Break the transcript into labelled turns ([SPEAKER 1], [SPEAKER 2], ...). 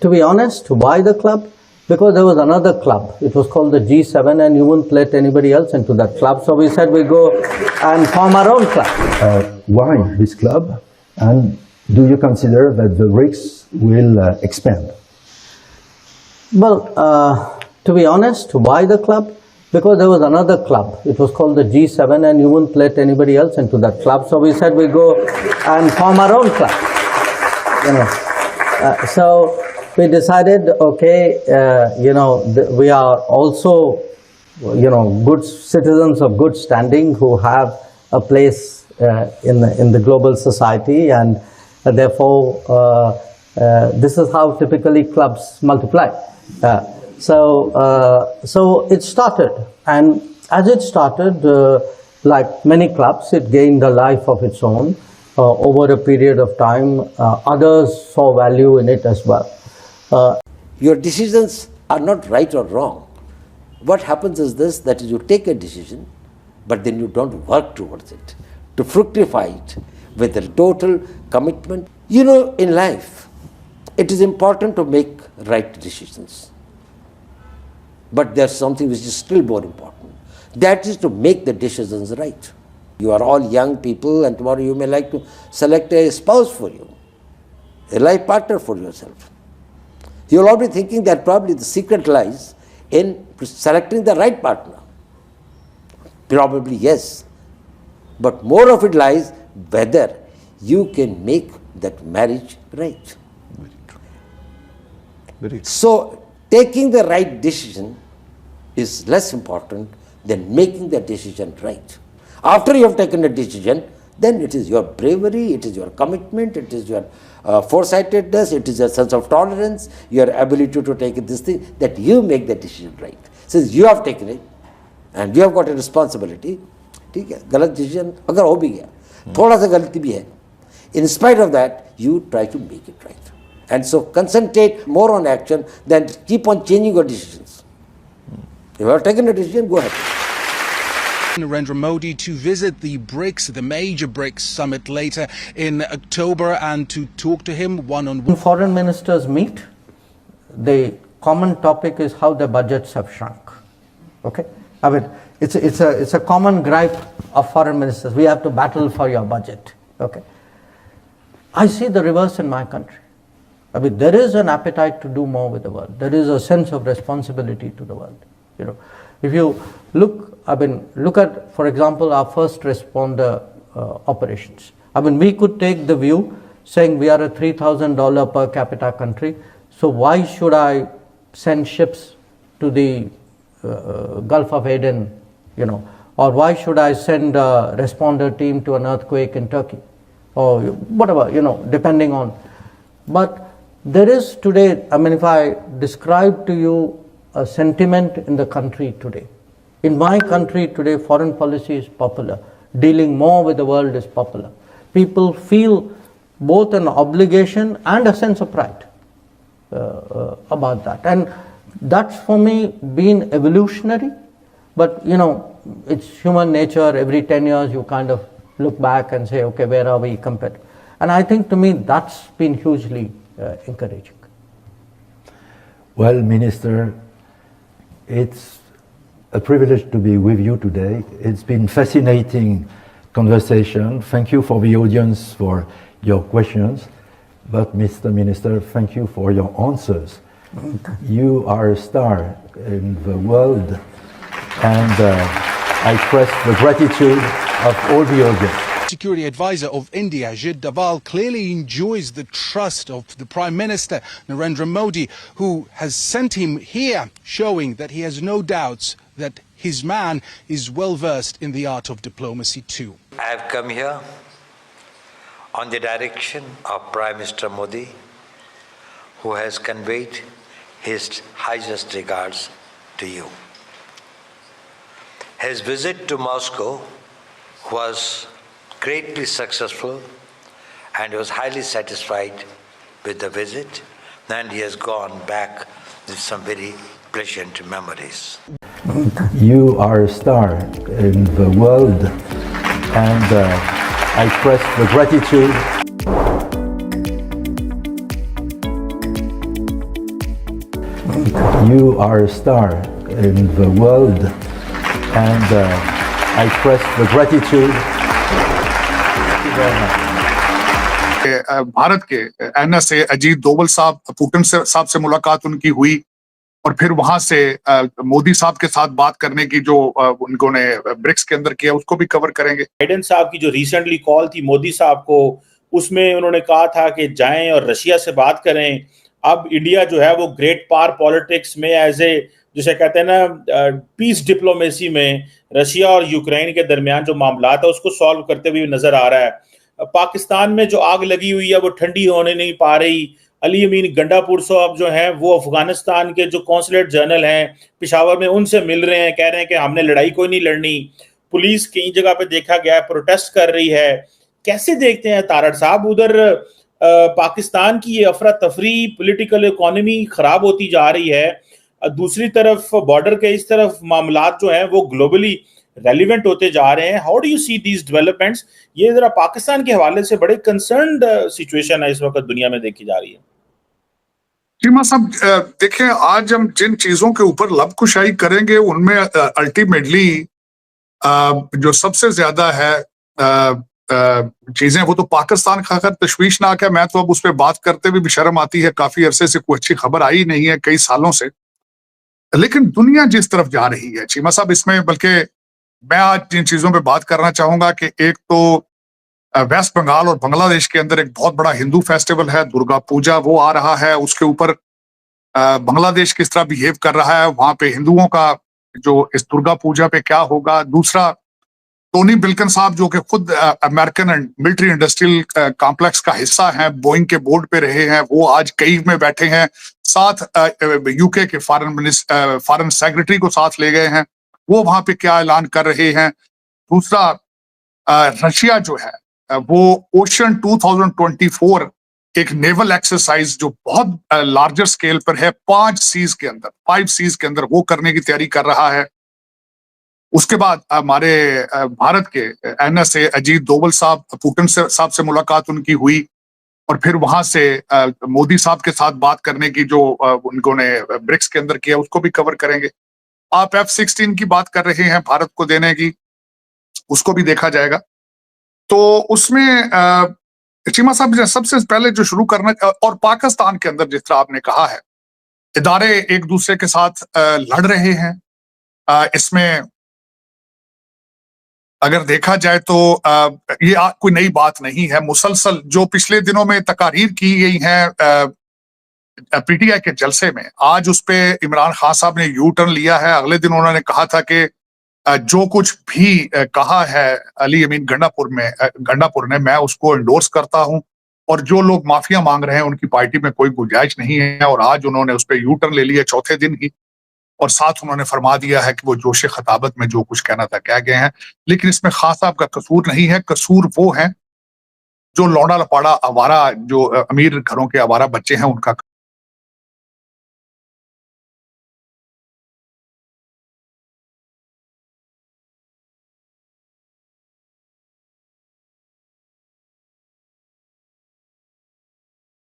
[SPEAKER 1] To be honest, why the club? Because there was another club. It was called the G7 and you wouldn't let anybody else into that club. So we said we go and form our own club.
[SPEAKER 2] Why this club? And do you consider that the BRICS will expand?
[SPEAKER 1] Well, to be honest, why the club? Because there was another club. It was called the G7 and you wouldn't let anybody else into that club. So we said we go and form our own club. So we decided, okay, we are also, good citizens of good standing who have a place in the global society, and therefore this is how typically clubs multiply. So it started, and as it started, like many clubs, it gained a life of its own. Over a period of time, others saw value in it as well.
[SPEAKER 3] Your decisions are not right or wrong. What happens is this, that is, you take a decision, but then you don't work towards it, to fructify it with a total commitment. In life, it is important to make right decisions. But there's something which is still more important. That is to make the decisions right. You are all young people, and tomorrow you may like to select a spouse for you, a life partner for yourself. You'll all be thinking that probably the secret lies in selecting the right partner. Probably yes. But more of it lies whether you can make that marriage right.
[SPEAKER 4] Very true.
[SPEAKER 3] So, taking the right decision is less important than making the decision right. After you have taken a decision, then it is your bravery, it is your commitment, it is your foresightedness, it is your sense of tolerance, your ability to take this thing, that you make the decision right. Since you have taken it, and you have got a responsibility, ठीक है, गलत decision अगर हो भी गया, थोड़ा सा गलती भी है, in spite of that, you try to make it right. And so concentrate more on action than keep on changing your decisions. If you have taken a decision, go ahead.
[SPEAKER 5] Narendra Modi to visit the BRICS, the major BRICS summit later in October, and to talk to him one-on-one.
[SPEAKER 1] When foreign ministers meet, the common topic is how the budgets have shrunk. Okay, I mean it's a common gripe of foreign ministers. We have to battle for your budget. Okay, I see the reverse in my country. I mean, there is an appetite to do more with the world. There is a sense of responsibility to the world. If you look at, for example, our first responder operations. I mean, we could take the view saying we are a $3,000 per capita country, so why should I send ships to the Gulf of Aden, or why should I send a responder team to an earthquake in Turkey, or whatever, depending on. But there is today, I mean, if I describe to you a sentiment in the country today. In my country today, foreign policy is popular. Dealing more with the world is popular. People feel both an obligation and a sense of pride about that. And that's for me been evolutionary. But, it's human nature. Every 10 years you kind of look back and say, okay, where are we compared? And I think to me that's been hugely encouraging.
[SPEAKER 2] Well, Minister, it's a privilege to be with you today. It's been fascinating conversation. Thank you for the audience for your questions. But Mr. Minister, thank you for your answers. You are a star in the world, and I express the gratitude of all the audience.
[SPEAKER 5] Security advisor of India, Ajit Doval, clearly enjoys the trust of the Prime Minister, Narendra Modi, who has sent him here, showing that he has no doubts that his man is well versed in the art of diplomacy too.
[SPEAKER 6] I have come here on the direction of Prime Minister Modi, who has conveyed his highest regards to you. His visit to Moscow was greatly successful, and he was highly satisfied with the visit, and he has gone back with some very pleasant memories.
[SPEAKER 2] You are a star in the world, and I express the gratitude You are a star in the world, and I express the gratitude. Thank you very much.
[SPEAKER 4] Bharat के NSA Ajit Doval साहब, Putin साहब से मुलाकात उनकी हुई और फिर वहां से मोदी साहब के साथ बात करने की जो उन्होंने ब्रिक्स के अंदर किया उसको भी कवर करेंगे।
[SPEAKER 7] बाइडेन साहब की जो रिसेंटली कॉल थी मोदी साहब को, उसमें उन्होंने कहा था कि जाएं और रशिया से बात करें। अब इंडिया जो है वो ग्रेट पावर पॉलिटिक्स में एज ए, जिसे कहते हैं ना, पीस डिप्लोमेसी में रशिया और यूक्रेन के दरमियान जो मामला है उसको सॉल्व करते हुए नजर आ रहा है। पाकिस्तान में जो आग लगी हुई है वो ठंडी होने नहीं पा रही। अली अमीन गंडापुर साहब जो हैं वो अफगानिस्तान के जो कौंसलेट जनरल हैं पेशावर में, उनसे मिल रहे हैं, कह रहे हैं कि हमने लड़ाई कोई नहीं लड़नी। पुलिस कई जगह पे देखा गया है प्रोटेस्ट कर रही है। कैसे देखते हैं तारड़ साहब, उधर पाकिस्तान की ये अफरा तफरी, पॉलिटिकल इकोनॉमी खराब होती जा रही है, दूसरी तरफ बॉर्डर के इस तरफ मामलात जो हैं वो ग्लोबली रेलिवेंट होते जा रहे हैं। How do you see these developments? ये जरा पाकिस्तान के हवाले से बड़े कंसर्न्ड सिचुएशन है इस वक्त दुनिया में देखी जा रही है।
[SPEAKER 4] चीमा साहब देखें, आज हम जिन चीजों के ऊपर लबकुशाई करेंगे उनमें अल्टीमेटली जो सबसे ज्यादा है चीजें वो तो पाकिस्तान का खैर तशवीशनाक है। मैं तो अब उस पर बात करते हुए भी शर्म आती है, काफी अरसे से कोई अच्छी खबर आई नहीं है, कई सालों से। लेकिन दुनिया जिस तरफ जा रही है चीमा साहब, इसमें बल्कि मैं आज जिन चीजों पे बात करना चाहूंगा कि एक तो वेस्ट बंगाल और बांग्लादेश के अंदर एक बहुत बड़ा हिंदू फेस्टिवल है दुर्गा पूजा, वो आ रहा है। उसके ऊपर बांग्लादेश किस तरह बिहेव कर रहा है, वहां पे हिंदुओं का जो इस दुर्गा पूजा पे क्या होगा। दूसरा, टोनी बिल्किन साहब जो कि खुद American and military industrial complex का हिस्सा हैं, बोइंग के बोर्ड पे रहे हैं, वो आज कईव में बैठे हैं, साथ यूके के फॉरेन सेक्रेटरी को साथ ले गए हैं, वो वहां पे क्या ऐलान कर रहे हैं। दूसरा, रशिया जो है वो ओशन 2024 एक नेवल एक्सरसाइज जो बहुत लार्जर स्केल पर है, 5 सीज के अंदर वो करने की तैयारी कर रहा है। उसके बाद हमारे भारत के NSA अजीत डोभाल साहब, पुतिन साहब से मुलाकात उनकी हुई और फिर वहां से मोदी साहब के साथ बात करने की जो उन्होंने ब्रिक्स के अंदर किया उसको भी कवर करेंगे। आप F-16 की बात कर रहे हैं भारत को देने की, उसको भी देखा जाएगा। तो उसमें चीमा साहब सबसे पहले जो शुरू करना, और पाकिस्तान के अंदर जिस तरह आपने कहा है इदारे एक दूसरे के साथ लड़ रहे हैं, इसमें अगर देखा जाए तो ये कोई नई बात नहीं है। मुसलसल जो पिछले दिनों में तकारीर की गई हैं PTI के जलसे में, आज उस पे इमरान खान साहब ने यू टर्न लिया है। अगले दिन उन्होंने कहा था कि जो कुछ भी कहा है अली अमीन गंडापुर ने, मैं उसको एंडोर्स करता हूं और जो लोग माफिया मांग रहे हैं उनकी पार्टी में कोई गुंजाइश नहीं है। और आज उन्होंने उस पर यू टर्न ले लिया चौथे दिन ही, और साथ उन्होंने फरमा दिया है कि वो जोश खताबत में जो कुछ कहना था कह गए हैं। लेकिन इसमें खास साहब का कसूर नहीं है, कसूर वो है जो लौंडा लपाड़ा आवारा, जो अमीर घरों के आवारा बच्चे हैं उनका